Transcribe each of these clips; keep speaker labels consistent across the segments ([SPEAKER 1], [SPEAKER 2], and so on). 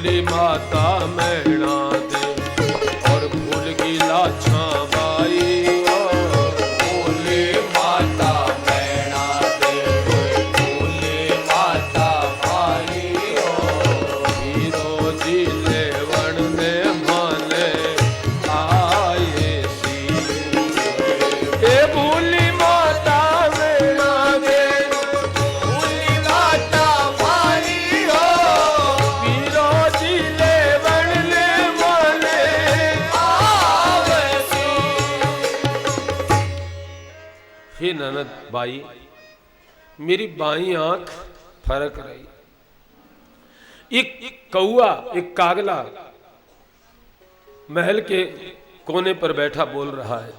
[SPEAKER 1] भूली माता मैणा दे और भूल गई लाछा बाई।
[SPEAKER 2] भूली माता मैणा दे भूली माता माई।
[SPEAKER 1] हीरो जी ले वन ने माने आए सी। ए भूली माता मैणा दे
[SPEAKER 2] भूली माता माई हो।
[SPEAKER 1] हीरो जी ले वन ने माने
[SPEAKER 2] आवे सी।
[SPEAKER 1] हे ननद बाई, मेरी बाई आंख फरक रही। एक कौआ, एक कागला महल के कोने पर बैठा बोल रहा है,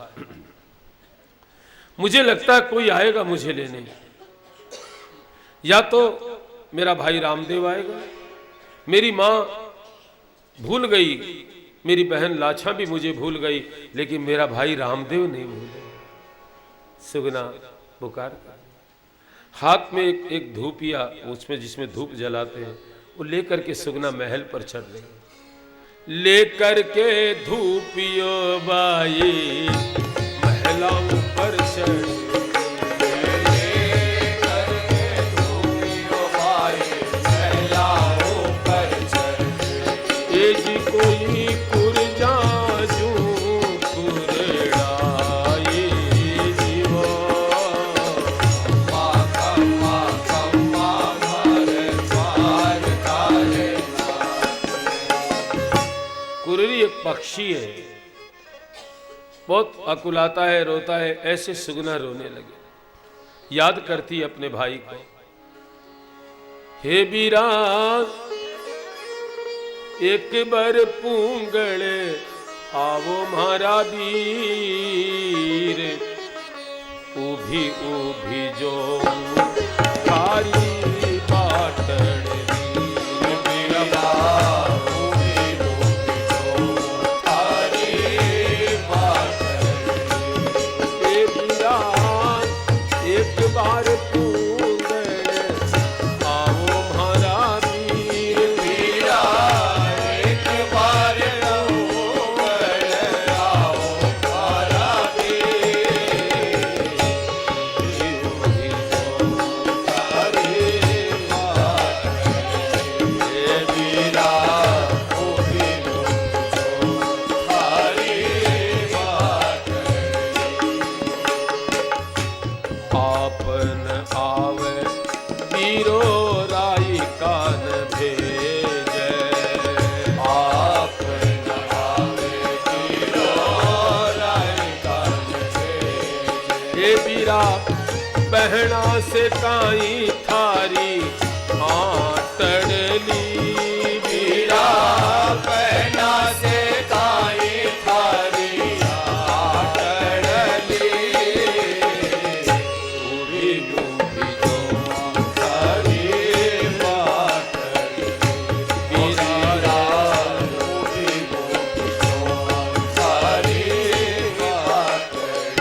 [SPEAKER 1] मुझे लगता है कोई आएगा मुझे लेने। या तो मेरा भाई रामदेव आएगा, मेरी माँ भूल गई, मेरी बहन लाछा भी मुझे भूल गई, लेकिन मेरा भाई रामदेव नहीं भूले। सुगना पुकार कर, हाथ में एक धूपिया, उसमें जिसमें धूप जलाते हैं, वो लेकर के सुगना महल पर चढ़ रही। लेकर के धूपियो बाई महला ऊपर चढ़। कोई कुरजा जू कुरड़ाए जीवा। कुररी एक पक्षी है, बहुत अकुलाता है, रोता है। ऐसे सुगना रोने लगे, याद करती अपने भाई को। हे बीरा एक बार पूंगड़े आवो म्हारा वीर। उभी उभी जो थारी पाटण वीर।
[SPEAKER 2] उभी उभी जो थारी पाटण।
[SPEAKER 1] हे बीरा एक बार पूंगड़े आवो म्हारा वीर।
[SPEAKER 2] वीरा एक बार पूंगड़े आओ म्हारा वीर।
[SPEAKER 1] उभी जो थारी पाटण।
[SPEAKER 2] हे वीरा उभी उभी जो थारी पाटण।
[SPEAKER 1] आपन आवे वीरो राई कान भेजे।
[SPEAKER 2] आप न आवे वीरो राय कान भेजे।
[SPEAKER 1] हे वीरा बहना से काई थारी आटड़ली।
[SPEAKER 2] वीरा पहना से काई थारी आटड़ली।
[SPEAKER 1] उभी उभी जो
[SPEAKER 2] थारी पाटड़ी। वीरा उभी उभी जो थारी पाटड़ी।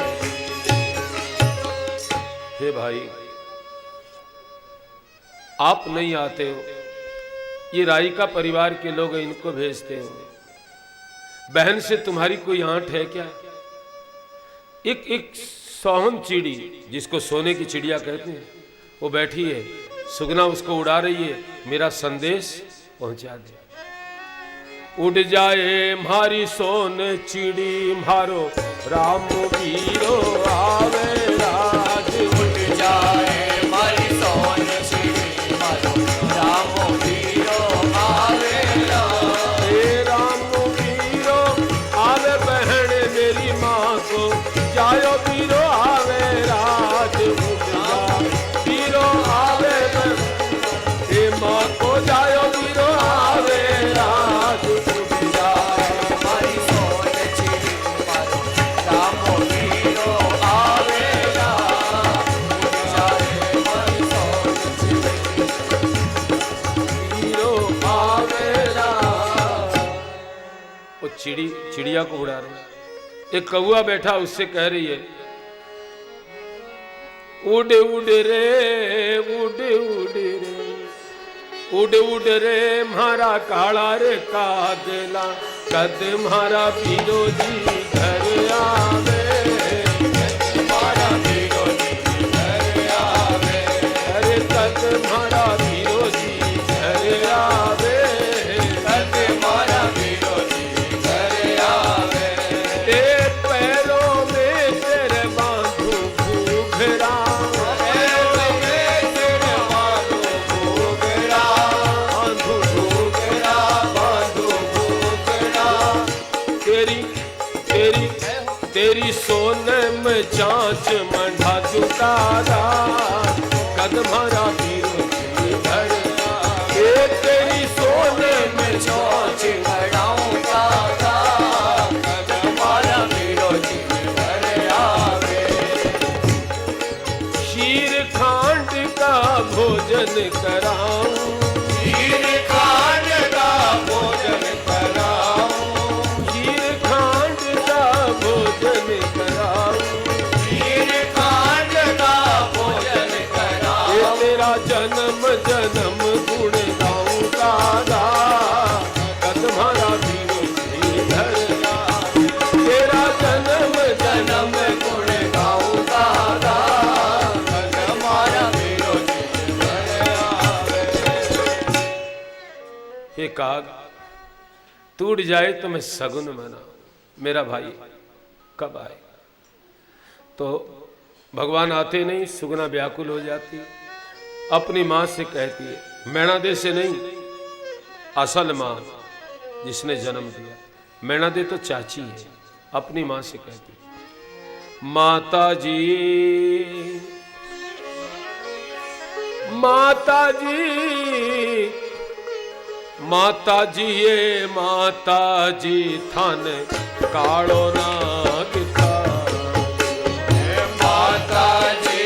[SPEAKER 1] हे भाई, आप नहीं आते हो, ये राइका परिवार के लोग इनको भेजते हो। बहन से तुम्हारी कोई आंट है क्या? एक सोहन चिड़ी, जिसको सोने की चिड़िया कहते हैं, वो बैठी है, सुगना उसको उड़ा रही है। मेरा संदेश पहुंचा दे। उड़ जाए म्हारी सोन चिड़ी म्हारो राम वीरो आवे राज।
[SPEAKER 2] उड़ जाए मारी सोन चिड़ी मारो राम वीरो आवे राम।
[SPEAKER 1] हे राम वीरो आवे बहन मेरी माँ को जायो वीरो आवे राज। उड़ जा वीरो आवे हे माँ को जायो वीरो आवे राज।
[SPEAKER 2] उड़ जाए मारी सोन चिड़ी मारो राम वीरो आवे राम। उड़ जाए मारी सोन चिड़ी
[SPEAKER 1] वीरो आवे राज। वो चिड़िया को उड़ा रहे। एक कौआ बैठा, उससे कह रही है, उड़ उड़ रे उड़ उड़ रे उड़ उड़ रे मारा काला रे कागला, कद मारा पीरो जी घर आवे,
[SPEAKER 2] मारा पीरो जी घर आवे,
[SPEAKER 1] अरे कद मारा पीरो जी घर आवे,
[SPEAKER 2] कद मारा पीरो जी घर आवे,
[SPEAKER 1] ते पैरों में तेरे बांधू घूघरा,
[SPEAKER 2] पैरों में तेरे बांधू घूघरा,
[SPEAKER 1] बांधू
[SPEAKER 2] घूघरा बांधू घूघरा,
[SPEAKER 1] तेरी तेरी तेरी सोने में चाँच मंडा चुकारा, कद मारा पीरो जी घर आवे, तेरी सोने में
[SPEAKER 2] चोच मढ़ाऊं दादा, कद मारा पीरो जी घर आवे,
[SPEAKER 1] खीर खांड का भोजन कराऊं,
[SPEAKER 2] खीर खांड का भोजन कराऊं,
[SPEAKER 1] खीर खांड का भोजन कराऊं,
[SPEAKER 2] खीर खांड का भोजन
[SPEAKER 1] ये
[SPEAKER 2] कराऊं,
[SPEAKER 1] तेरा जन्म जन्म गुण गाऊं दादा, कद मारा पीरो जी घर आवे, तेरा जन्म
[SPEAKER 2] जन्म गुण गाऊं दादा, कद मारा पीरो जी घर आवे,
[SPEAKER 1] हे काग टूट जाए तो मैं सगुन मनाऊं, मेरा भाई कब आए। तो भगवान आते नहीं, सुगना व्याकुल हो जाती, अपनी माँ से कहती है, मैणा दे से नहीं, असल माँ जिसने जन्म दिया, मैणा दे तो चाची है, अपनी माँ से कहती है, माता जी माता जी माता जी ये माता जी थान काड़ो नाग था,
[SPEAKER 2] माता जी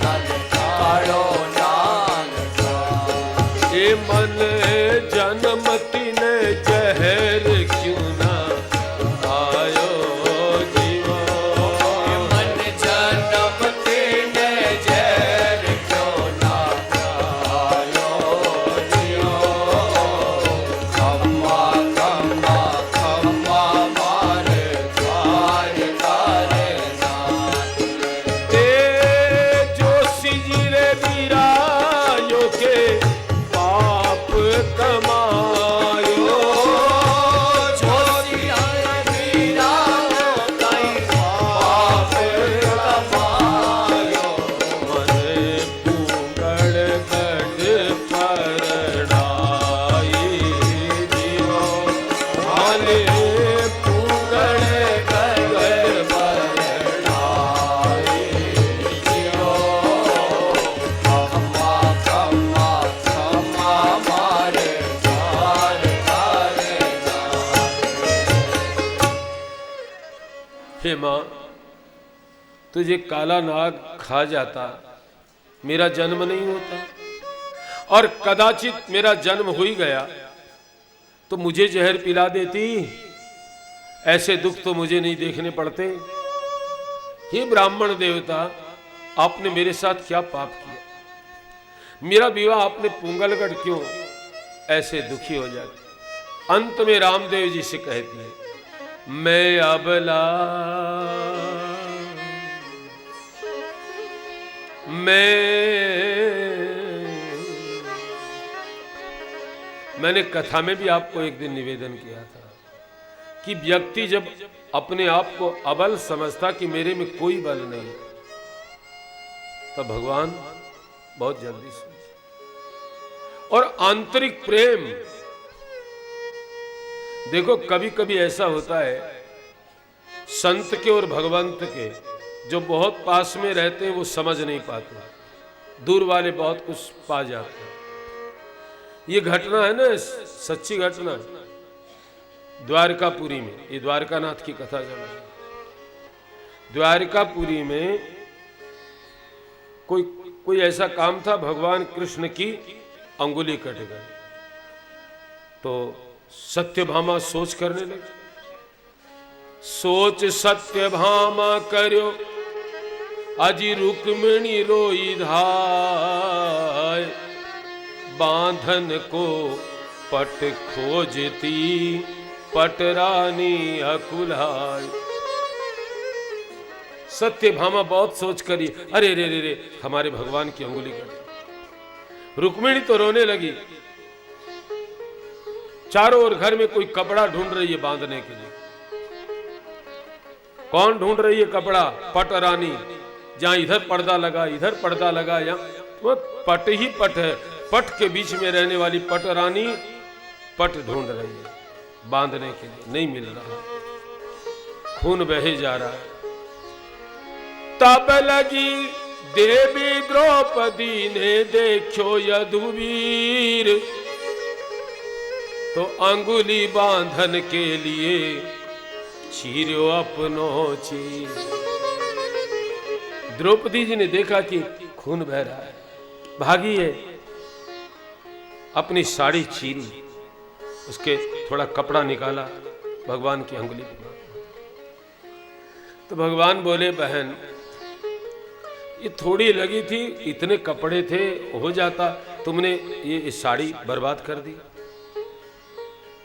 [SPEAKER 2] धन काढ़ो नाग का,
[SPEAKER 1] ये मन जन्मती ने जहर क्यों ना आयो जीवा,
[SPEAKER 2] मन जन्म तेने जहर क्यों ना खायो जियो, खम्मा खम्मा खम्मा मारे द्वार तारे नाथ,
[SPEAKER 1] ते जो सिजरे वीरायो के पाप कमायो,
[SPEAKER 2] जो सियारे वीरा कई पाप कमायो,
[SPEAKER 1] मन पूगड़ गढ़ परड़ाई दियो, हाले पूगड़
[SPEAKER 2] गढ़ परड़ाई जियो, खम्मा खम्मा खम्मा मारे द्वार तारे नाथ,
[SPEAKER 1] हे माँ, तुझे काला नाग खा जाता, मेरा जन्म नहीं होता, और कदाचित मेरा जन्म हो ही गया तो मुझे जहर पिला देती, ऐसे दुख तो मुझे नहीं देखने पड़ते। हे ब्राह्मण देवता, आपने मेरे साथ क्या पाप किया, मेरा विवाह आपने पुंगलगढ़ क्यों ऐसे दुखी हो जाती। अंत में रामदेव जी से कहती है, मैं अबला मैंने कथा में भी आपको एक दिन निवेदन किया था कि व्यक्ति जब अपने आप को अबल समझता कि मेरे में कोई बल नहीं, तब भगवान बहुत जल्दी समझे। और आंतरिक प्रेम, देखो कभी कभी ऐसा होता है संत के और भगवंत के, जो बहुत पास में रहते हैं वो समझ नहीं पाते, दूर वाले बहुत कुछ पा जाते हैं। ये घटना है ना, सच्ची घटना, द्वारकापुरी में, ये द्वारकानाथ की कथा चल रही है। द्वारकापुरी में कोई ऐसा काम था, भगवान कृष्ण की अंगुली कट गई, तो सत्यभामा सोच करने लगे। सोच सत्यभामा करो अजी रुक्मिणी रोई धाय, बांधन को पट खोजती पटरानी अकुलाय। सत्यभामा बहुत सोच करी, अरे रे रे रे हमारे भगवान की अंगुली कट गई। रुक्मिणी तो रोने लगी। चारों ओर घर में कोई कपड़ा ढूंढ रही है बांधने के लिए। कौन ढूंढ रही है कपड़ा? पटरानी। जहां इधर पर्दा लगा, इधर पर्दा लगा, यहाँ वो पट ही पट है। पट के बीच में रहने वाली पटरानी पट ढूंढ रही है बांधने के लिए, नहीं मिल रहा, खून बहे जा रहा है। तब लगी देवी द्रौपदी ने देखो यदुवीर, तो अंगुली बांधन के लिए चीरो अपनो चीर। द्रौपदी जी ने देखा कि खून बह रहा है, भागी है, अपनी साड़ी चीरी, उसके थोड़ा कपड़ा निकाला, भगवान की अंगुली पे। तो भगवान बोले, बहन ये थोड़ी लगी थी, इतने कपड़े थे, हो जाता, तुमने ये साड़ी बर्बाद कर दी।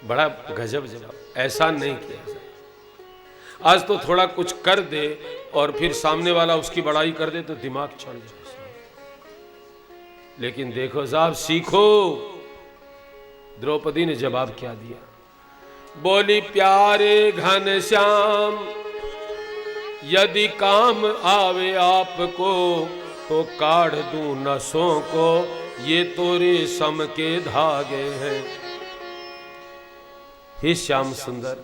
[SPEAKER 1] बड़ा गजब जवाब, एहसान नहीं किया। आज तो थोड़ा कुछ कर दे और फिर सामने वाला उसकी बड़ाई कर दे तो दिमाग चढ़ जाए। लेकिन देखो साहब, सीखो। द्रौपदी ने जवाब क्या दिया? बोली, प्यारे घनश्याम यदि काम आवे आपको तो काढ़ दूं नसों को, ये तो रेशम के धागे हैं। हे श्याम सुंदर,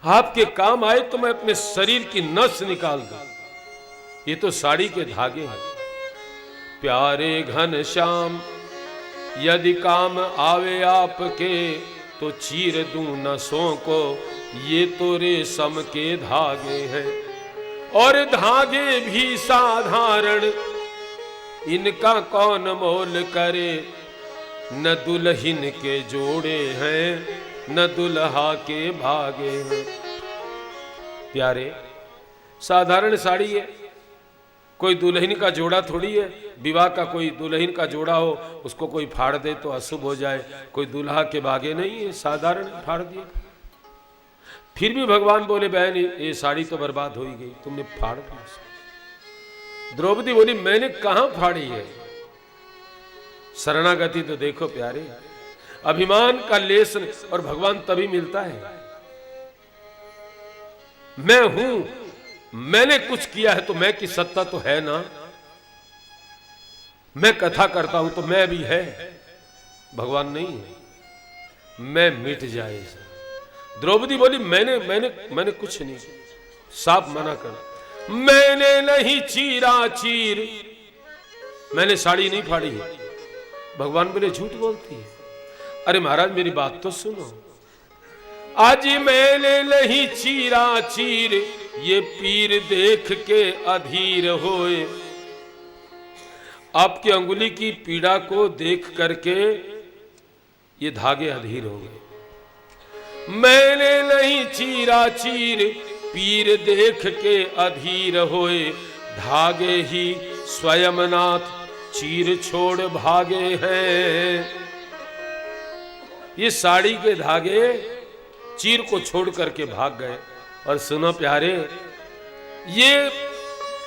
[SPEAKER 1] आपके काम आए तो मैं अपने शरीर की नस निकाल दूं, ये तो साड़ी के धागे हैं। प्यारे घनश्याम यदि काम आवे आपके तो चीर दूं नसों को, ये तो रेशम के धागे हैं। और धागे भी साधारण, इनका कौन मोल करे, न दुल्हन के जोड़े हैं न दुल्हा के भागे हैं। प्यारे, साधारण साड़ी है, कोई दुल्हन का जोड़ा थोड़ी है। विवाह का कोई दुल्हन का जोड़ा हो, उसको कोई फाड़ दे तो अशुभ हो जाए, कोई दुल्हा के भागे नहीं है, साधारण फाड़ दिया। फिर भी भगवान बोले, बहन ये साड़ी तो बर्बाद हो ही गई, तुमने फाड़ दी। द्रौपदी बोली, मैंने कहां फाड़ी है? शरणागति तो देखो प्यारे, अभिमान का लेस और भगवान तभी मिलता है। मैं हूं, मैंने कुछ किया है तो मैं की सत्ता तो है ना। मैं कथा करता हूं तो मैं भी है, भगवान नहीं है। मैं मिट जाए। द्रौपदी बोली, मैंने कुछ नहीं, साफ मना कर। मैंने नहीं चीरा चीर, मैंने साड़ी नहीं फाड़ी है। भगवान बोले, झूठ बोलती है। अरे महाराज मेरी बात तो सुनो। आज मैंने नहीं चीरा चीर, ये पीर देख के अधीर होए। आपकी अंगुली की पीड़ा को देख करके ये धागे अधीर हो गए। मैंने नहीं चीरा चीर, पीर देख के अधीर होए। धागे ही स्वयंनाथ चीर छोड़ भागे हैं। ये साड़ी के धागे चीर को छोड़ करके भाग गए। और सुनो प्यारे, ये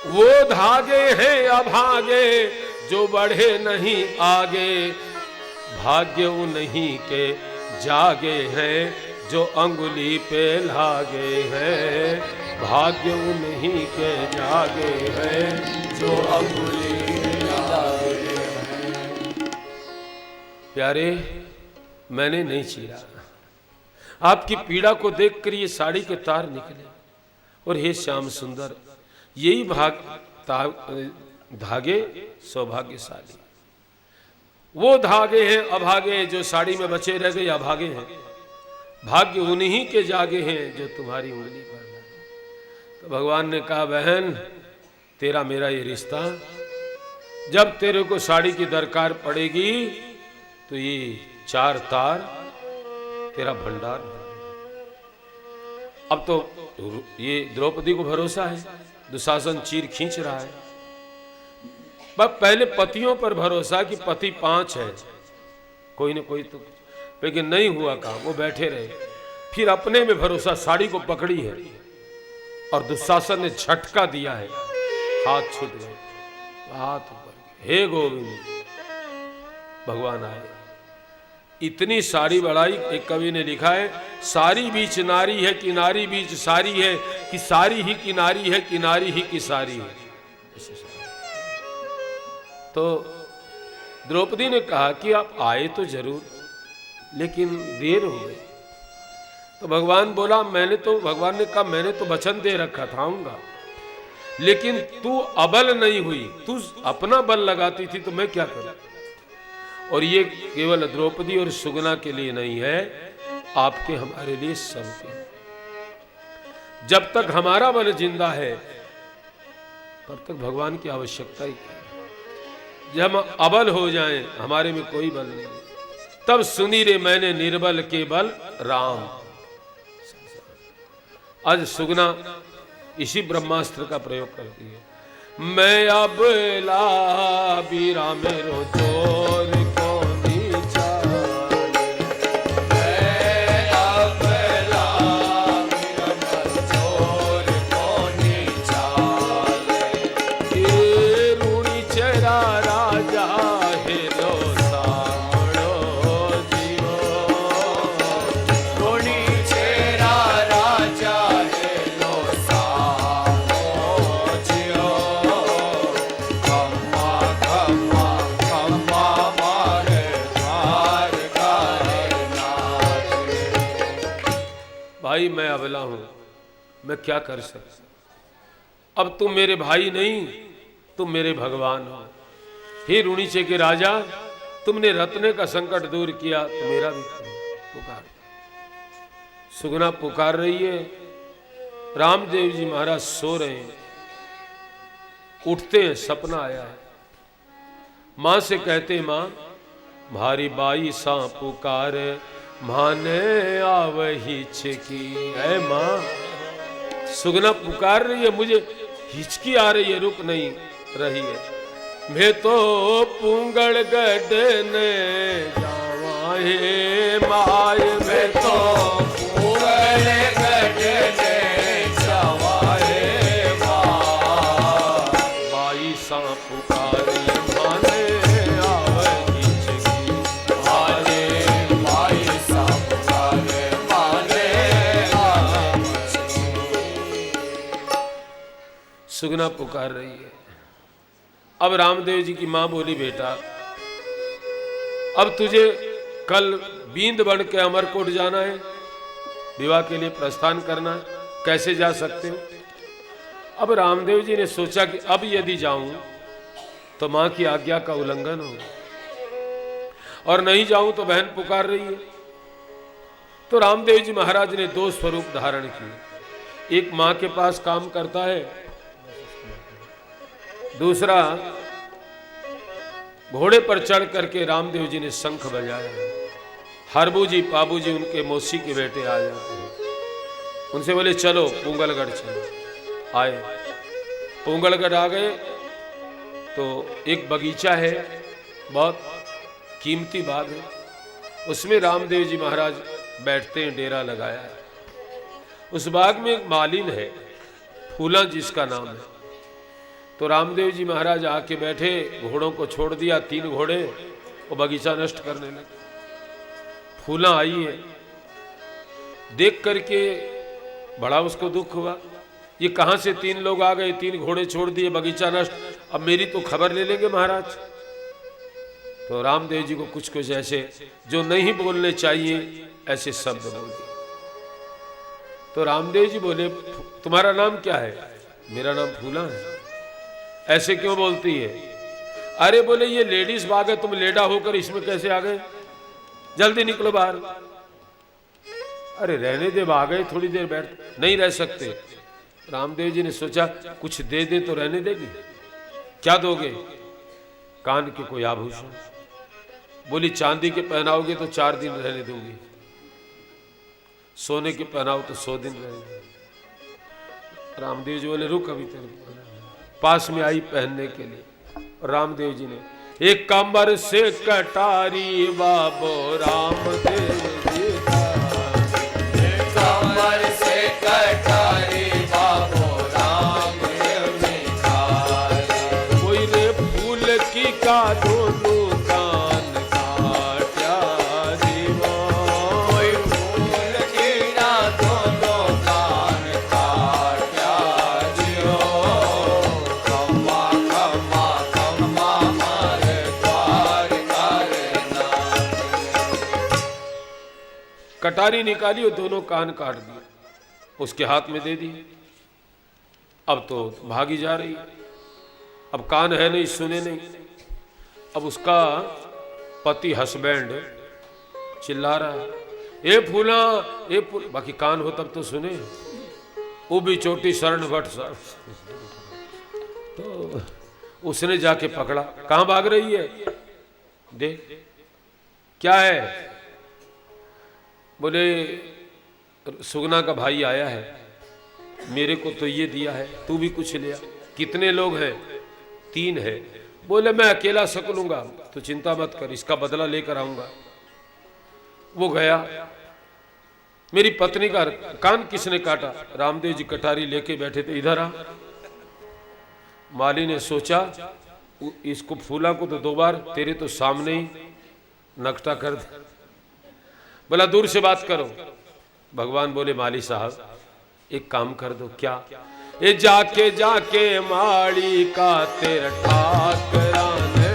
[SPEAKER 1] वो धागे हैं अभागे जो बढ़े नहीं आगे। भाग्य उन्हीं के जागे हैं जो अंगुली पे लागे हैं। भाग्य उन्हीं के जागे हैं जो अंगुली पे लागे हैं। प्यारे, मैंने नहीं चीरा। आपकी पीड़ा को देखकर ये साड़ी के तार निकले। और हे श्याम सुंदर, यही धागे सौभाग्यशाली, वो धागे हैं अभागे जो साड़ी में बचे रह गए, अभागे हैं। भाग्य उन्हीं के जागे हैं जो तुम्हारी उंगली पर लगे। तो भगवान ने कहा, बहन तेरा मेरा ये रिश्ता, जब तेरे को साड़ी की दरकार पड़ेगी तो ये 4 तार तेरा भंडार। अब तो ये द्रौपदी को भरोसा है, दुशासन चीर खींच रहा है। बस पहले पतियों पर भरोसा कि पति 5 है, कोई न कोई तो, लेकिन नहीं हुआ काम, वो बैठे रहे। फिर अपने में भरोसा, साड़ी को पकड़ी है और दुशासन ने झटका दिया है, हाथ छूट गए, हाथ ऊपर, हे गोविंद, भगवान आए। इतनी सारी बड़ाई, एक कवि ने लिखा है, सारी बीच नारी है कि नारी बीच सारी है, कि सारी ही की नारी है कि नारी ही की सारी है। तो द्रौपदी ने कहा कि आप आए तो जरूर, लेकिन देर हो गई। तो भगवान बोला, भगवान ने कहा मैंने तो वचन दे रखा था आऊंगा, लेकिन तू अबल नहीं हुई, तू अपना बल लगाती थी तो मैं क्या करूं। और ये केवल द्रौपदी और सुगना के लिए नहीं है, आपके हमारे लिए सबके। जब तक हमारा मन जिंदा है तब तक भगवान की आवश्यकता ही क्या है। जब हम अबल हो जाएं, हमारे में कोई बल नहीं, तब सुनी रे मैंने निर्बल के बल राम। आज सुगना इसी ब्रह्मास्त्र का प्रयोग करती है। मैं अबला बीरा मेरो जोर को भाई, मैं अबला हूं, मैं क्या कर सकता। अब तुम मेरे भाई नहीं, तुम मेरे भगवान हो। हे रुणीचे के राजा, तुमने रत्ने का संकट दूर किया तो मेरा भी पुकार। सुगना पुकार रही है, रामदेव जी महाराज सो रहे हैं, उठते हैं, सपना आया है। मां से कहते, मां भारी बाई सा पुकार माने आवही छिकी। है मां, सुगना पुकार रही है, मुझे हिचकी आ रही है, रुक नहीं रही है। मैं तो पुंगड़ गढ़ने जावा हे माय, मैं तो पुंगड़ गढ़ने जावा हे मां। बाई सा पुकार माने आवही छिकी, माने बाई सा पुकार माने आवही छिकी। सुगना पुकार रही है। अब रामदेव जी की मां बोली, बेटा अब तुझे कल बींद बन के अमरकोट जाना है, विवाह के लिए प्रस्थान करना है, कैसे जा सकते हो। अब रामदेव जी ने सोचा कि अब यदि जाऊं तो मां की आज्ञा का उल्लंघन हो, और नहीं जाऊं तो बहन पुकार रही है। तो रामदेव जी महाराज ने 2 स्वरूप धारण किए। एक मां के पास काम करता है, दूसरा घोड़े पर चढ़ करके रामदेव जी ने शंख बजाया। हरबू जी पाबू जी उनके मौसी के बेटे आ जाते हैं, उनसे बोले चलो पुंगलगढ़ चलो। आए, पुंगलगढ़ आ गए तो एक बगीचा है, बहुत कीमती बाग है, उसमें रामदेव जी महाराज बैठते हैं, डेरा लगाया है। उस बाग में एक मालिन है, फूला जिसका नाम है। तो रामदेव जी महाराज आके बैठे, घोड़ों को छोड़ दिया, 3 घोड़े, वो बगीचा नष्ट करने लगे। फूला आई है, देख करके बड़ा उसको दुख हुआ, ये कहां से 3 लोग आ गए, 3 घोड़े छोड़ दिए, बगीचा नष्ट, अब मेरी तो खबर ले लेंगे महाराज। तो रामदेव जी को कुछ कुछ ऐसे जो नहीं बोलने चाहिए ऐसे शब्द बोल दिए। तो रामदेव जी बोले, तुम्हारा नाम क्या है? मेरा नाम फूला है। ऐसे क्यों बोलती है? अरे बोले ये लेडीज बाग है, तुम लेडा होकर इसमें कैसे आ गए, जल्दी निकलो बाहर। अरे रहने दे, बाग है, थोड़ी देर बैठ, नहीं रह सकते। रामदेव जी ने सोचा कुछ दे दे तो रहने देगी, क्या दोगे? कान के कोई आभूषण। बोली चांदी के पहनाओगे तो 4 दिन रहने दूंगी, सोने के पहनाओ तो 100 दिन रहेंगे। रामदेव जी बोले रुक, अभी तेरे पास में आई पहनने के लिए। रामदेव जी ने, एक कमर से कटारी बाबो रामदेव जी का,
[SPEAKER 2] कमर से कटारी बाबो रामदेव जी का,
[SPEAKER 1] कोई रे फूल की का दोनों कान काट्या जीवा,
[SPEAKER 2] कोई फूल की ना दोनों कान काट्या जियो, खम्मा खम्मा खम्मा मारे द्वार करना।
[SPEAKER 1] कटारी निकाली और दोनों कान काट दिए, उसके हाथ में दे दी। अब तो भागी जा रही, अब कान है नहीं, सुने नहीं। अब उसका पति हस्बैंड चिल्ला रहा है, ए फूला ए फूल, बाकी कान हो तब तो सुने। वो भी चोटी शरण भट्ट साहब, तो उसने जाके पकड़ा, कहां भाग रही है, देख क्या है। बोले सुगना का भाई आया है, मेरे को तो ये दिया है, तू भी कुछ लिया। कितने लोग हैं, 3 है। बोले मैं अकेला सकलूंगा, तो चिंता मत कर, इसका बदला लेकर आऊंगा। वो गया, मेरी पत्नी का कान किसने काटा, रामदेव जी कटारी लेके बैठे थे, इधर आ। माली ने सोचा इसको फूला को तो 2 बार तेरे तो सामने ही नकटा कर दे, बोला दूर से बात करो। भगवान बोले माली साहब एक काम कर दो, क्या, ये जाके जाके माड़ी का तेरा ठाकराने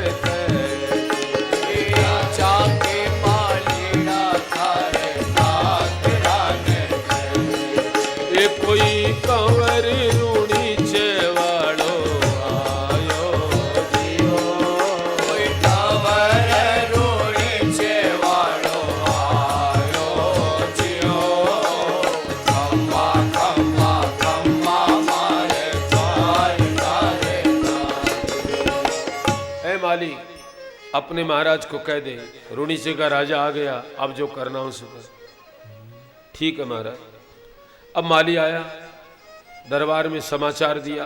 [SPEAKER 2] जाके मालीड़ा थारे ठाकराने,
[SPEAKER 1] ये कोई कंवर रूणी चेवाड़ो आयो जियो,
[SPEAKER 2] कोई कंवर रूणी चेवाड़ो आयो जियो, खम्मा खम्मा खम्मा मारे द्वार करना।
[SPEAKER 1] ऐ माली अपने महाराज को कह दे रुणीचे का राजा आ गया, अब जो करना हो सो कर। ठीक है महाराज। अब माली आया, दरबार में समाचार दिया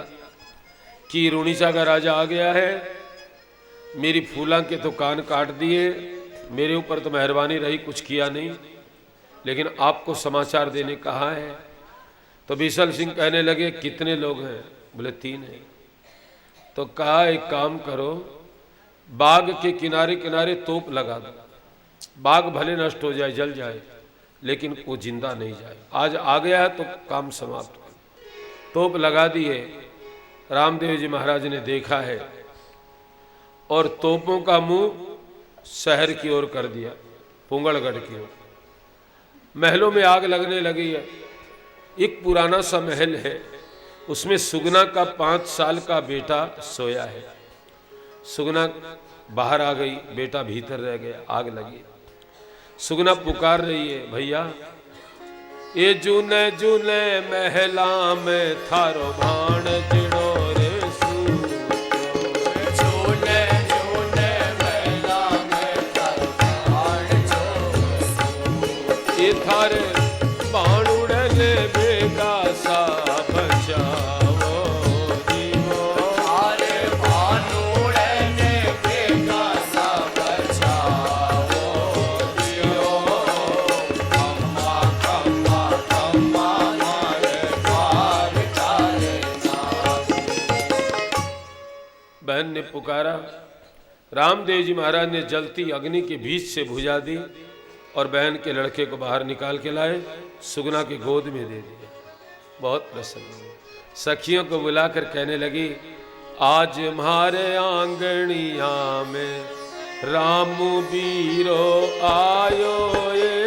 [SPEAKER 1] कि रुणीचा का राजा आ गया है, मेरी फूला के तो कान काट दिए, मेरे ऊपर तो मेहरबानी रही, कुछ किया नहीं, लेकिन आपको समाचार देने कहा है। तो बीसल सिंह कहने लगे कितने लोग हैं, बोले 3 हैं। तो कहा एक काम करो, बाग के किनारे किनारे तोप लगा दो, बाग भले नष्ट हो जाए, जल जाए, लेकिन वो जिंदा नहीं जाए। आज आ गया है तो काम समाप्त कर। तोप लगा दिए। रामदेव जी महाराज ने देखा है और तोपों का मुंह शहर की ओर कर दिया, पुंगड़गढ़ की ओर। महलों में आग लगने लगी है। एक पुराना सा महल है, उसमें सुगना का 5 साल का बेटा सोया है। सुगना बाहर आ गई, बेटा भीतर रह गया, आग लगी। सुगना पुकार रही है, भैया ये जूने जूने महला में थारो भाण जिड़ो रे
[SPEAKER 2] जूने जूने महला में थारो भाण जो,
[SPEAKER 1] ये थारे भाण उड़ले बेगा सा बचाओ जीवो,
[SPEAKER 2] थारे भाण उड़ने बेगा सा बचाओ जियो, खम्मा खम्मा खम्मा मारे द्वार करना।
[SPEAKER 1] बहन ने पुकारा। रामदेव जी महाराज ने जलती अग्नि के बीच से भुजा दी और बहन के लड़के को बाहर निकाल के लाए, सुगना के गोद में दे दिया। बहुत प्रसन्न हुए। सखियों को बुलाकर कहने लगी, आज हमारे आंगनिया में रामू बीरो आयो ये,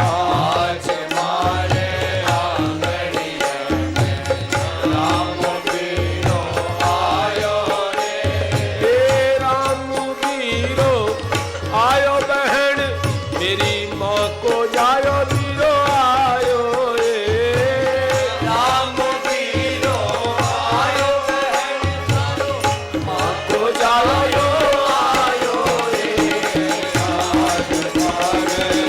[SPEAKER 2] आज हमारे आंगनिया में राम बीरो आयो रे,
[SPEAKER 1] रामू बीरो आयो बहन, मेरी माँ को जायो बीरो आयो ये,
[SPEAKER 2] राम बीरो आयो बहन, माँ को जायो आयो रे, आज हमारे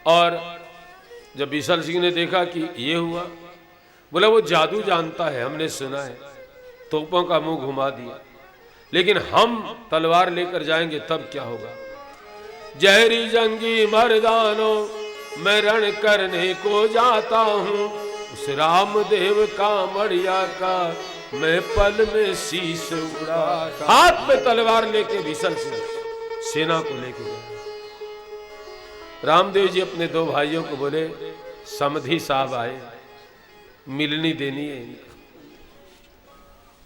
[SPEAKER 1] और जब विशाल सिंह ने देखा कि ये हुआ, बोला वो जादू जानता है, हमने सुना है, तोपों का मुंह घुमा दिया, लेकिन हम तलवार लेकर जाएंगे तब क्या होगा। जहरी जंगी मर्दानो मैं रण करने को जाता हूँ, उस रामदेव का मड़िया का मैं पल में शीश उड़ा। हाथ में तलवार लेके विशाल सिंह सेना को लेके गए। रामदेव जी अपने दो भाइयों को बोले, समधी साहब आए, मिलनी देनी है,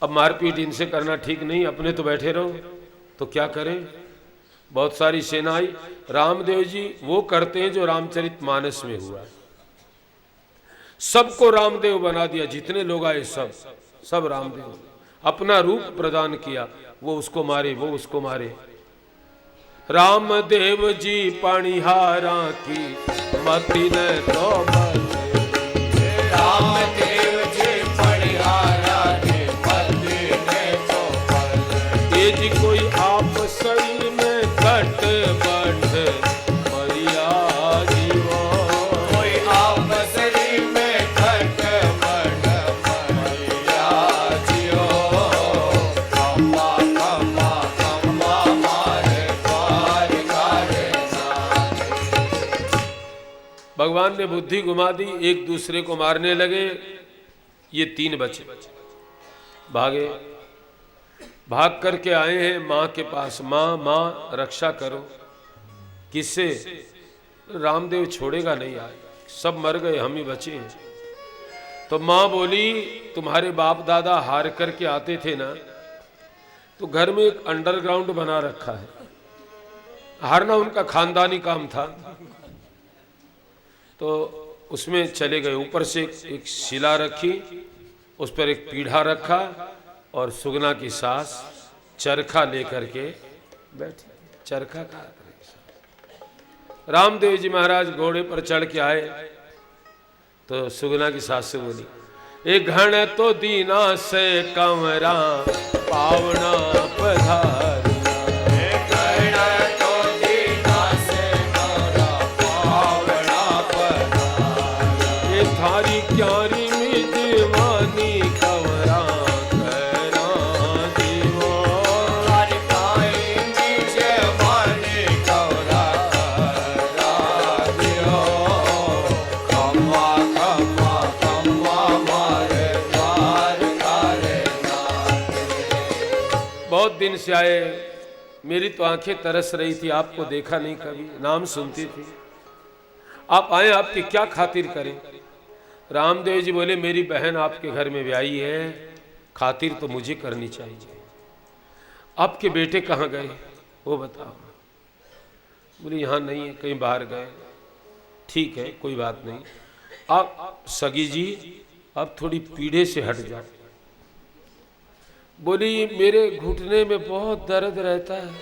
[SPEAKER 1] अब मारपीट इनसे करना ठीक नहीं, अपने तो बैठे रहो, तो क्या करें। बहुत सारी सेना आई। रामदेव जी वो करते हैं जो रामचरितमानस में हुआ, सबको रामदेव बना दिया, जितने लोग आए सब रामदेव, अपना रूप प्रदान किया, वो उसको मारे, वो उसको मारे। रामदेव जी पाणिहारा की मति न तो बले,
[SPEAKER 2] रामदेव जी पाणिहारा की मति न तो बले।
[SPEAKER 1] ये जी कोई आपसई में घट बढ़ मरिया जीवो,
[SPEAKER 2] कोई आपसरी में घट बढ़ मरिया जियो। खम्मा खम्मा खम्मा मारे द्वारिकारे नाथ।
[SPEAKER 1] भगवान ने बुद्धि घुमा दी, एक दूसरे को मारने लगे। ये तीन बचे, भागे, भाग करके आए हैं माँ के पास। माँ माँ रक्षा करो। किससे? रामदेव छोड़ेगा नहीं, आए सब मर गए, हम ही बचे हैं। तो माँ बोली, तुम्हारे बाप दादा हार करके आते थे ना, तो घर में एक अंडरग्राउंड बना रखा है, हारना उनका खानदानी काम था, तो उसमें चले गए। ऊपर से एक शिला रखी, उस पर एक पीढ़ा रखा और सुगना की सास चरखा लेकर के बैठे। चरखा का रामदेव जी महाराज घोड़े पर चढ़ के आए तो सुगना की सास से बोली, एक घण तो दीना से कमरा पावना पधार, थारी क्यारी में दीवानी कवरा करा जीवो,
[SPEAKER 2] थारी क्यारी में दीवानी कवरा करा दियो। खम्मा खम्मा खम्मा मारे द्वारिकारे नाथ।
[SPEAKER 1] बहुत दिन से आए, मेरी तो आंखें तरस रही थी, आपको देखा नहीं कभी, नाम सुनती थी, आप आए, आपकी क्या खातिर करें। रामदेव जी बोले, मेरी बहन आपके घर में ब्याही है, खातिर तो मुझे करनी चाहिए। आपके बेटे कहाँ गए वो बताओ। बोले यहाँ नहीं है, कहीं बाहर गए। ठीक है, कोई बात नहीं, आप सगी जी आप थोड़ी पीढ़े से हट जाओ। बोली मेरे घुटने में बहुत दर्द रहता है,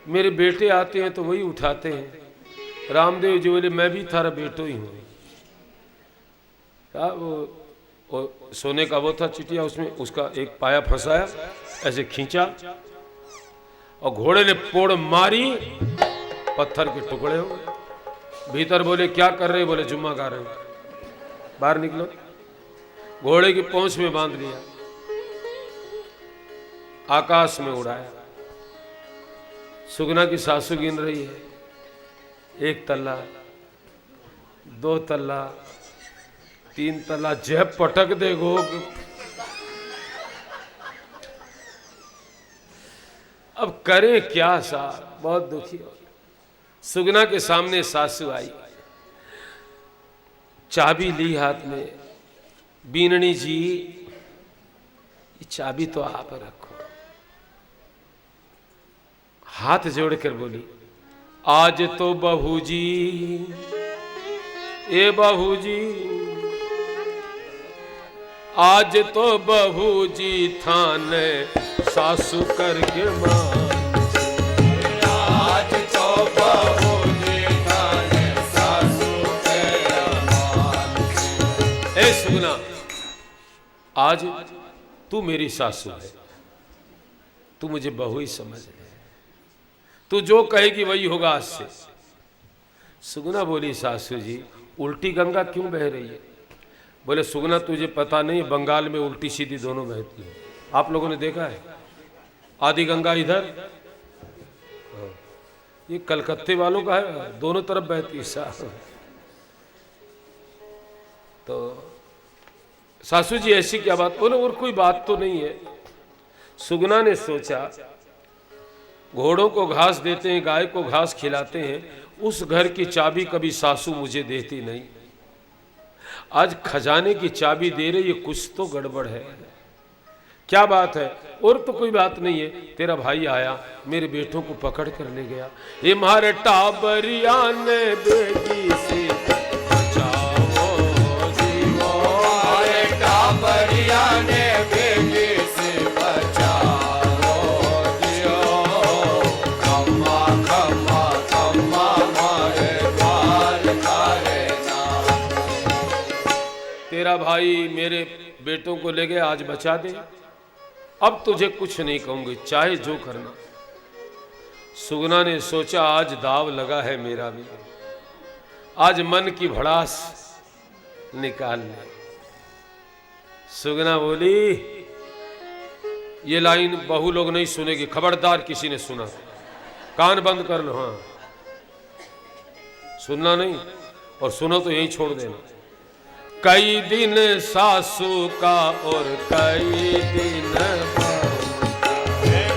[SPEAKER 1] मेरे बेटे आते हैं तो वही उठाते हैं। रामदेव जी बोले, मैं भी थारा बेटो ही हूँ। वो सोने का वो था चिटिया, उसमें उसका एक पाया फंसाया, ऐसे खींचा और घोड़े ने पोड़ मारी, पत्थर के टुकड़े हो गए। भीतर बोले, क्या कर रहे? बोले, जुम्मा गा रहे हैं। बाहर निकलो। घोड़े की पूंछ में बांध लिया, आकाश में उड़ाया। सुगना की सासू गिन रही है, 1 तल्ला, 2 तल्ला, 3 तल्ला, जब पटक दे गो। अब करें क्या साहब, बहुत दुखी हो। सुगना के सामने सासू आई, चाबी ली हाथ में। बीननी जी ये चाबी तो आप रखो। हाथ जोड़कर बोली, आज तो बहू जी, ए बहू जी, आज तो बहू जी थाने सासू करके मान।
[SPEAKER 2] आज तो बहू जी थाने सासू के मान।
[SPEAKER 1] ए सुगना, आज तू मेरी सासू है, तू मुझे बहू ही समझ ले, तू जो कहेगी वही होगा आज से। सुगना बोली सासू जी उल्टी गंगा क्यों बह रही है? बोले सुगना तुझे पता नहीं, बंगाल में उल्टी सीधी दोनों बहती है। आप लोगों ने देखा है? आदि गंगा इधर, ये कलकत्ते वालों का है, दोनों तरफ बहती है। तो सासू जी ऐसी क्या बात? बोले और कोई बात तो नहीं है। सुगना ने सोचा घोड़ों को घास देते हैं, गाय को घास खिलाते हैं, उस घर की चाबी कभी सासू मुझे देती नहीं, आज खजाने की चाबी दे रही है, कुछ तो गड़बड़ है। क्या बात है? और तो कोई बात नहीं है, तेरा भाई आया, मेरे बेटों को पकड़ कर ले गया, ये मारे टाबरिया ने बेटी से बचाओ जीवो,
[SPEAKER 2] मारे टाबरिया ने बेटी से बचाओ जियो, खम्मा खम्मा खम्मा मारे द्वार तारे नाम।
[SPEAKER 1] तेरा भाई मेरे बेटों को ले गया, आज बचा दे, अब तुझे कुछ नहीं कहूंगी, चाहे जो करना। सुगना ने सोचा आज दाव लगा है मेरा भी, आज मन की भड़ास निकाल ले। सुगना बोली ये लाइन बहु लोग नहीं सुनेगी, खबरदार किसी ने सुना कान बंद कर लो। हाँ सुनना नहीं, और सुनो तो यही छोड़ देना। कई दिन सासू का और कई दिन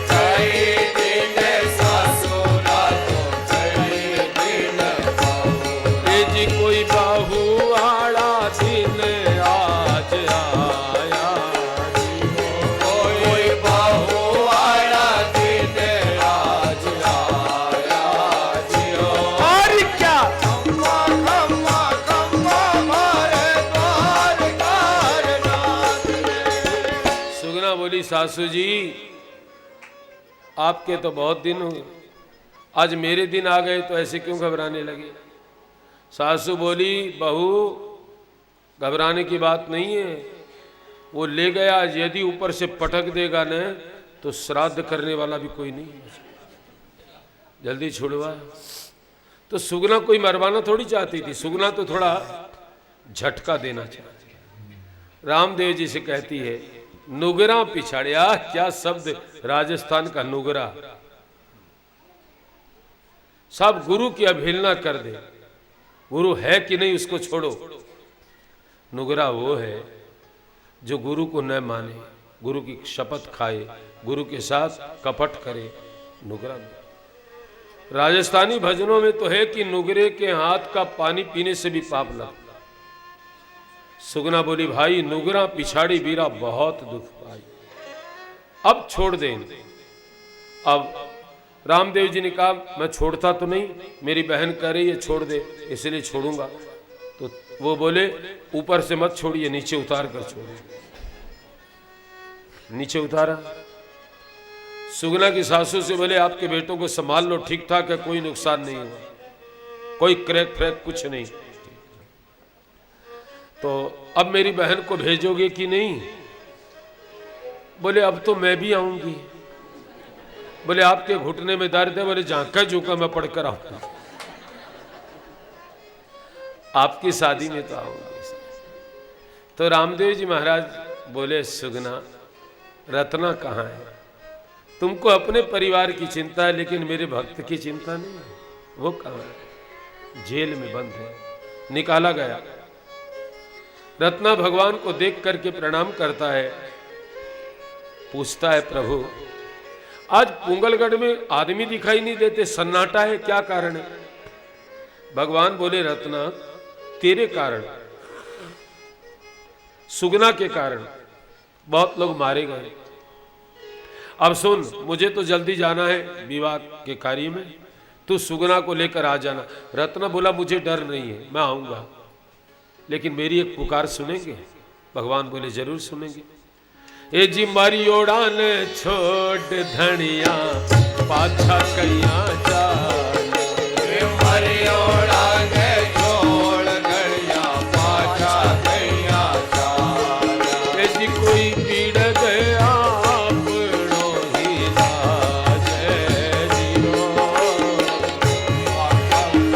[SPEAKER 2] कई दिन सासुरा तो कई दिन बहू,
[SPEAKER 1] जी कोई बहू आड़ा दिन आज आया,
[SPEAKER 2] कोई बहू आया दिन आज आया जियो,
[SPEAKER 1] और क्या
[SPEAKER 2] खम्मा खम्मा खम्मा मारे द्वार तार नाम।
[SPEAKER 1] सुगना बोली सासू जी आपके तो बहुत दिन हुए, आज मेरे दिन आ गए तो ऐसे क्यों घबराने लगे? सासू बोली बहू घबराने की बात नहीं है, वो ले गया, यदि ऊपर से पटक देगा न तो श्राद्ध करने वाला भी कोई नहीं, जल्दी छुड़वा। तो सुगना कोई मरवाना थोड़ी चाहती थी, सुगना तो थोड़ा झटका देना चाहती है। रामदेव जी से कहती है नुगरा पिछाड़िया, क्या शब्द राजस्थान का नुगरा, सब गुरु की अवहेलना कर दे, गुरु है कि नहीं उसको छोड़ो। नुगरा वो है जो गुरु को न माने, गुरु की शपथ खाए, गुरु के साथ कपट करे, नुगरा। राजस्थानी भजनों में तो है कि नुगरे के हाथ का पानी पीने से भी पाप लगता। सुगना बोली भाई नुगरा पिछाड़ी बीरा बहुत दुख पाई, अब छोड़ दे। अब रामदेव जी ने कहा मैं छोड़ता तो नहीं, मेरी बहन कह रही है छोड़ दे, इसलिए छोड़ूंगा। तो वो बोले ऊपर से मत छोड़िए, नीचे उतार कर छोड़िए। नीचे उतारा। सुगना की सासू से बोले आपके बेटों को संभाल लो, ठीक ठाक है, कोई नुकसान नहीं हुआ, कोई क्रैक फ्रैक कुछ नहीं। तो अब मेरी बहन को भेजोगे कि नहीं? बोले अब तो मैं भी आऊंगी। बोले आपके घुटने में दर्द है? बोले झांका झूका मैं पढ़कर आऊंगा, आपकी शादी में तो आऊंगी। तो रामदेव जी महाराज बोले सुगना रत्ना कहाँ है? तुमको अपने परिवार की चिंता है, लेकिन मेरे भक्त की चिंता नहीं है। वो कहाँ है? जेल में बंद है। निकाला गया। रत्ना भगवान को देख करके प्रणाम करता है, पूछता है प्रभु आज पुंगलगढ़ में आदमी दिखाई नहीं देते, सन्नाटा है, क्या कारण है? भगवान बोले रत्ना तेरे कारण, सुगना के कारण बहुत लोग मारे गए। अब सुन, मुझे तो जल्दी जाना है विवाह के कार्य में, तू सुगना को लेकर आ जाना। रत्ना बोला मुझे डर नहीं है, मैं आऊंगा, लेकिन मेरी एक पुकार सुनेंगे? भगवान बोले जरूर सुनेंगे। ए जी मारी ओड़ान छोड़ धनिया पाछा कैया जाना,
[SPEAKER 2] मारी ओड़ान छोड़ धनिया पाछा कैया जाना।
[SPEAKER 1] ए जी कोई पीड़ गया आपनो ही लाज जीरो,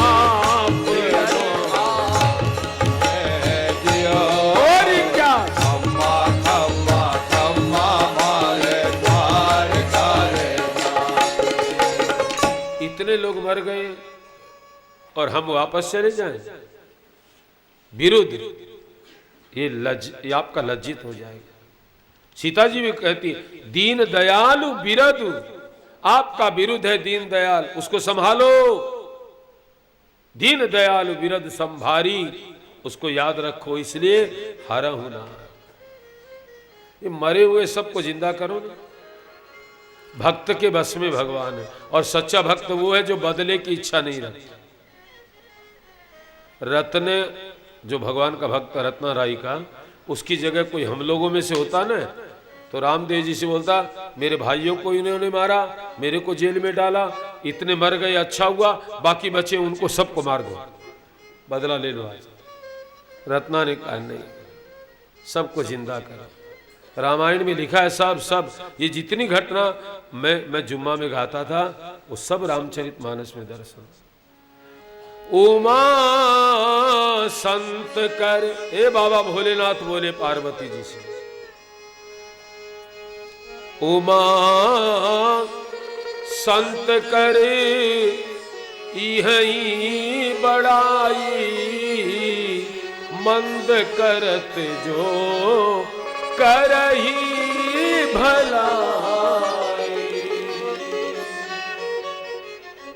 [SPEAKER 1] आपनो इतने लोग मर गए और हम वापस चले जाएं, विरुद्ध, ये आपका लज्जित हो जाएगा। सीता जी भी कहती दीन दयालु विरदु, आपका विरुद्ध है दीन दयाल, उसको संभालो। दीन दयालु विरद संभारी, उसको याद रखो, इसलिए हरहु ना। ये मरे हुए सबको जिंदा करो ना। भक्त के बस में भगवान है, और सच्चा भक्त वो है जो बदले की इच्छा नहीं रखता। रत्न जो भगवान का भक्त रत्ना राय का, उसकी जगह कोई हम लोगों में से होता ना, तो रामदेव जी से बोलता मेरे भाइयों को इन्होंने मारा, मेरे को जेल में डाला, इतने मर गए, अच्छा हुआ, बाकी बचे उनको सबको मार दो, बदला ले लो आज। रत्ना ने कहा नहीं, सबको जिंदा करो। रामायण में लिखा है सब ये जितनी घटना मैं जुम्मा में गाता था, वो सब रामचरितमानस में दर्शन। उमा संत कर, ए बाबा भोलेनाथ बोले पार्वती जी से, उमा संत करे इहि बड़ाई, मंद करत जो करही भलाई।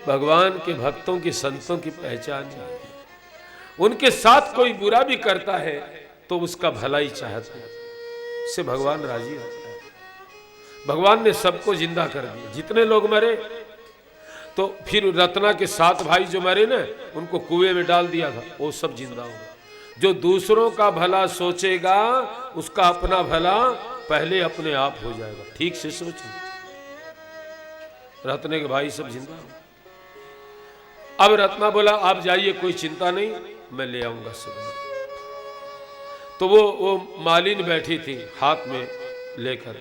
[SPEAKER 1] भगवान के भक्तों की संतों की पहचान है, उनके साथ कोई बुरा भी करता है तो उसका भलाई चाहता है, इससे भगवान राजी होता है। भगवान ने सबको जिंदा कर दिया, जितने लोग मरे। तो फिर रत्ना के 7 भाई जो मरे ना, उनको कुएं में डाल दिया था, वो सब जिंदा हो। जो दूसरों का भला सोचेगा उसका अपना भला पहले अपने आप हो जाएगा। ठीक से सोचो, रत्ने के भाई सब जिंदा हो। अब रत्ना बोला आप जाइए, कोई चिंता नहीं, मैं ले आऊंगा सब। तो वो मालिन बैठी थी हाथ में लेकर,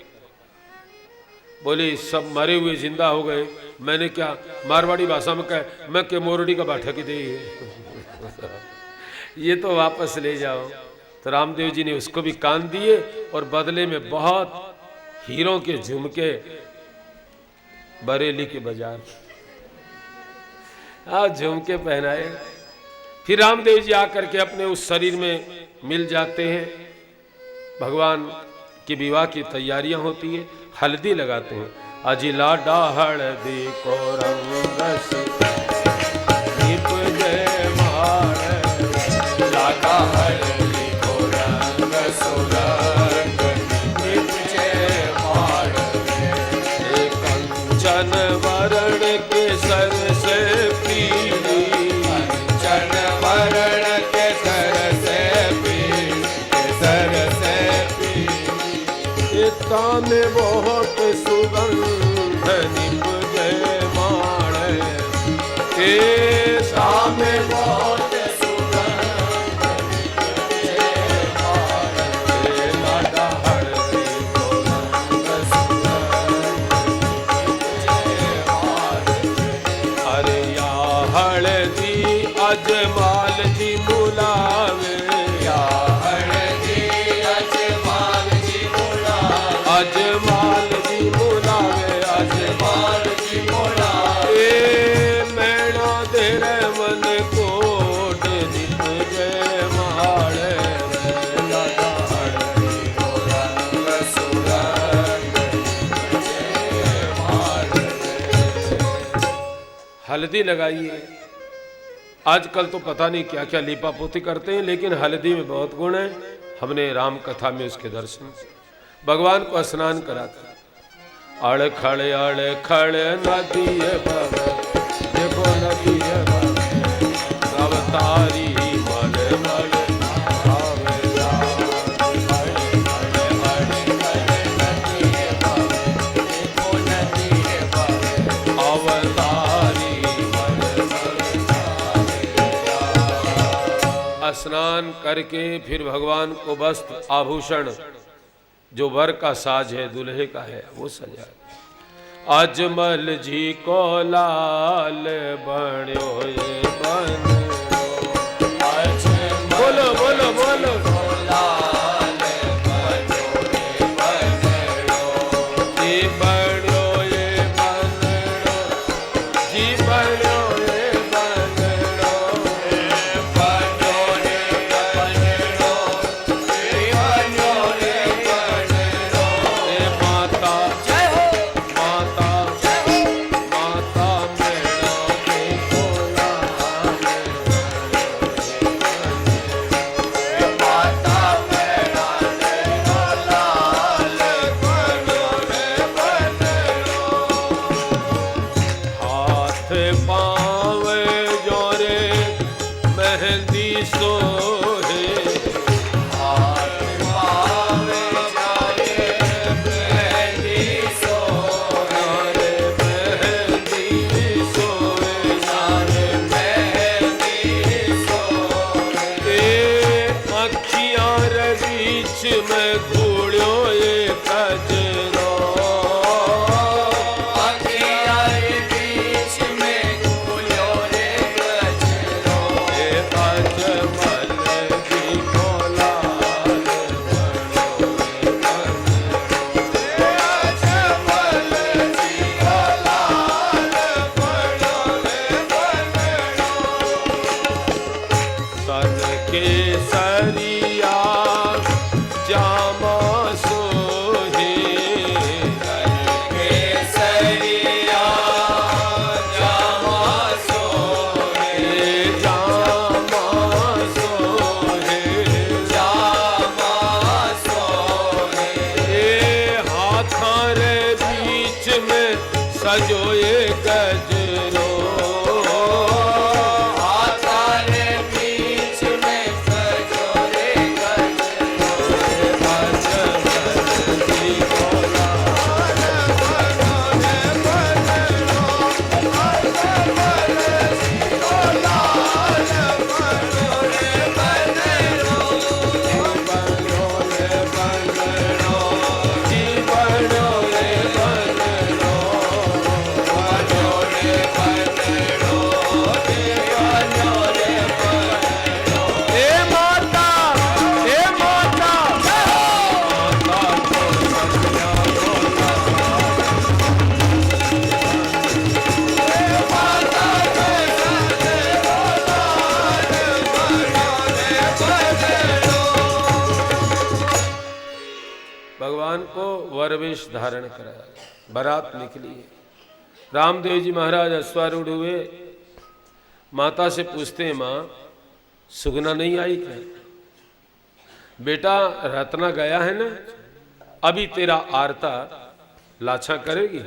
[SPEAKER 1] बोले सब मरे हुए जिंदा हो गए। मैंने क्या मारवाड़ी भाषा में कहा, मैं के मोरडी का बाठा की दे ये तो वापस ले जाओ। तो रामदेव जी ने उसको भी कान दिए और बदले में बहुत हीरों के झुमके बरेली के बाजार झुमके पहनाए। फिर रामदेव जी आकर के अपने उस शरीर में मिल जाते हैं। भगवान की विवाह की तैयारियां होती है, हल्दी लगाते हैं। अजी लाडा हल्दी को रंग रस निपजे मार,
[SPEAKER 2] लाडा हल्दी को रंग सुरंग निपजे मार,
[SPEAKER 1] कंचन वरण के सर से पीली,
[SPEAKER 2] कंचन वरण के सर से पीली, सर से पीली,
[SPEAKER 1] ताने बहुत सुगंध निपजे मार, के सामे बहुत सुगंध निपजे मार, लाडा हल्दी को रंग सुरंग निपजे मार। अरे या हल्दी अजमाल जी बुलावे,
[SPEAKER 2] या हल्दी अजमाल जी बुलावे,
[SPEAKER 1] अजमाल जी बुलावे,
[SPEAKER 2] अजमाल जी बुलावे,
[SPEAKER 1] मैना तेरे मन कोट निपजे मार,
[SPEAKER 2] लाडा हल्दी को रंग सुरंग निपजे मार।
[SPEAKER 1] हल्दी लगाइए। आजकल तो पता नहीं क्या क्या लीपा पोती करते हैं, लेकिन हल्दी में बहुत गुण है। हमने राम कथा में उसके दर्शन, भगवान को स्नान कराते, अड़ खड़े नदी बग, देखो नदी बग, अवतारी मल मल आवे अवतारी मल मल। स्नान करके फिर भगवान को वस्त्र आभूषण जो वर का साज है, दूल्हे का है, वो सजा। अजमल जी को लाल बण्यो ये बन, बोलो बोलो बोलो,
[SPEAKER 2] लाल बण्यो ये बनो,
[SPEAKER 1] जी बण्यो ये बन, जी बण्यो मेहंदी सोहे
[SPEAKER 2] हाथ पावे जाए मेहंदी सोहे
[SPEAKER 1] नारे मेहंदी सोहे
[SPEAKER 2] नारे मेहंदी सोहे
[SPEAKER 1] अखियां रे बीच में घोड़ियो ये कजरो
[SPEAKER 2] अखियाँ रे बीच में घोड़ियो रे कजरो
[SPEAKER 1] ये अजमल की कोलाल
[SPEAKER 2] अजमल जी का लाल बड़ो रे
[SPEAKER 1] तन के सरिया जामा सोहे
[SPEAKER 2] केसरिया जामा सोहे
[SPEAKER 1] जामा सोहे
[SPEAKER 2] जामा सोहे
[SPEAKER 1] हाथा रे बीच में सजोए गजरो
[SPEAKER 2] हाथारे बीच में सजोरे गजरो
[SPEAKER 1] अजमल की कोलाल भगवान को वरवेश धारण कराया, बारात निकली है। रामदेव जी महाराज अश्वारूढ़ हुए, माता से पूछते हैं, माँ सुगना नहीं आई क्या? बेटा रत्ना गया है ना, अभी तेरा आरता लाछा करेगी,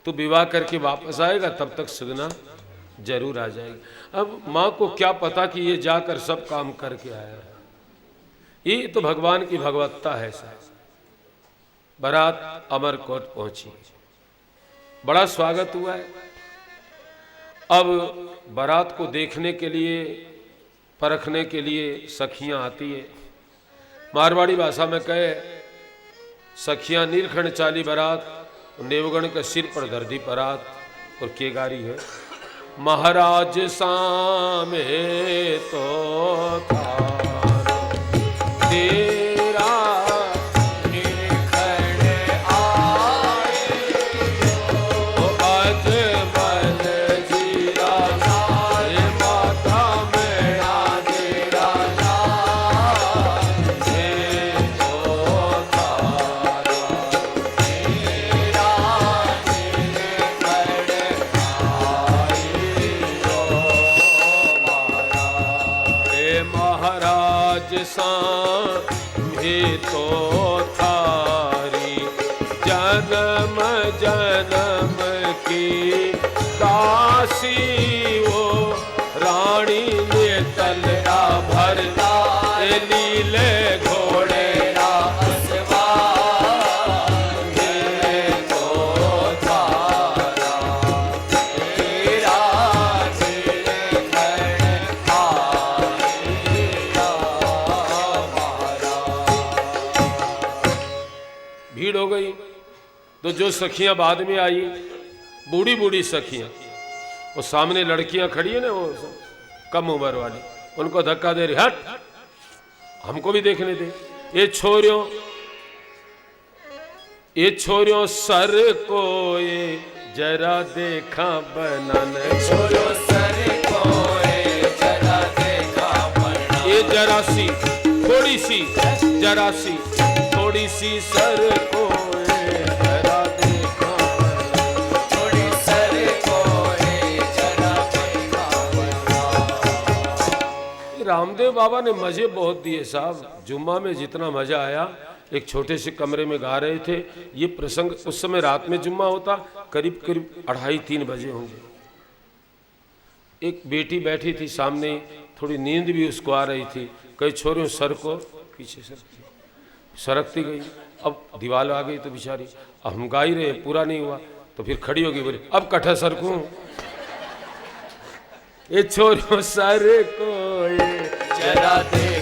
[SPEAKER 1] तू विवाह करके वापस आएगा, तब तक सुगना जरूर आ जाएगी। अब माँ को क्या पता कि ये जाकर सब काम करके आया है, ये तो भगवान की भगवत्ता है साहब। बारात अमरकोट पहुंची, बड़ा स्वागत हुआ है। अब बारात को देखने के लिए, परखने के लिए सखियां आती है। मारवाड़ी भाषा में कहे सखियां नीलखंड चाली बारात, नेवगण के सिर पर दर्दी परात। और के गारी है, महाराज सामे तो थारो तेरा सांभे तो थारी जन्म जन्म की दासी वो रानी ने तलरा भरता लीले घोड़े हो गई। तो जो सखियां बाद में आई, बूढ़ी बूढ़ी सखियां, वो सामने लड़कियां खड़ी है ना, वो कम उम्र वाली, उनको धक्का दे रही, हट हमको भी देखने दे। ये छोरियों सर को ये जरा देखा बनाना,
[SPEAKER 2] छोरो सर को जरा देखा बनाना,
[SPEAKER 1] ये जरा सी थोड़ी सी जरा सी थोड़ी सी सर को जरा देखा,
[SPEAKER 2] थोड़ी सर को जरा देखा।
[SPEAKER 1] रामदेव बाबा ने मजे बहुत दिए साहब। जुम्मा में जितना मजा आया, एक छोटे से कमरे में गा रहे थे। ये प्रसंग उस समय रात में जुम्मा होता, करीब करीब 2:30-3 बजे होंगे। एक बेटी बैठी थी सामने, थोड़ी नींद भी उसको आ रही थी। कई छोरियों सर को पीछे सरकती गई। अब दीवार आ गई तो बेचारी, अब हम गा ही रहे, पूरा नहीं हुआ तो फिर खड़ी होगी, बोली अब कट्ठा सरकूं। ये छोरियों सर को
[SPEAKER 2] जरा दे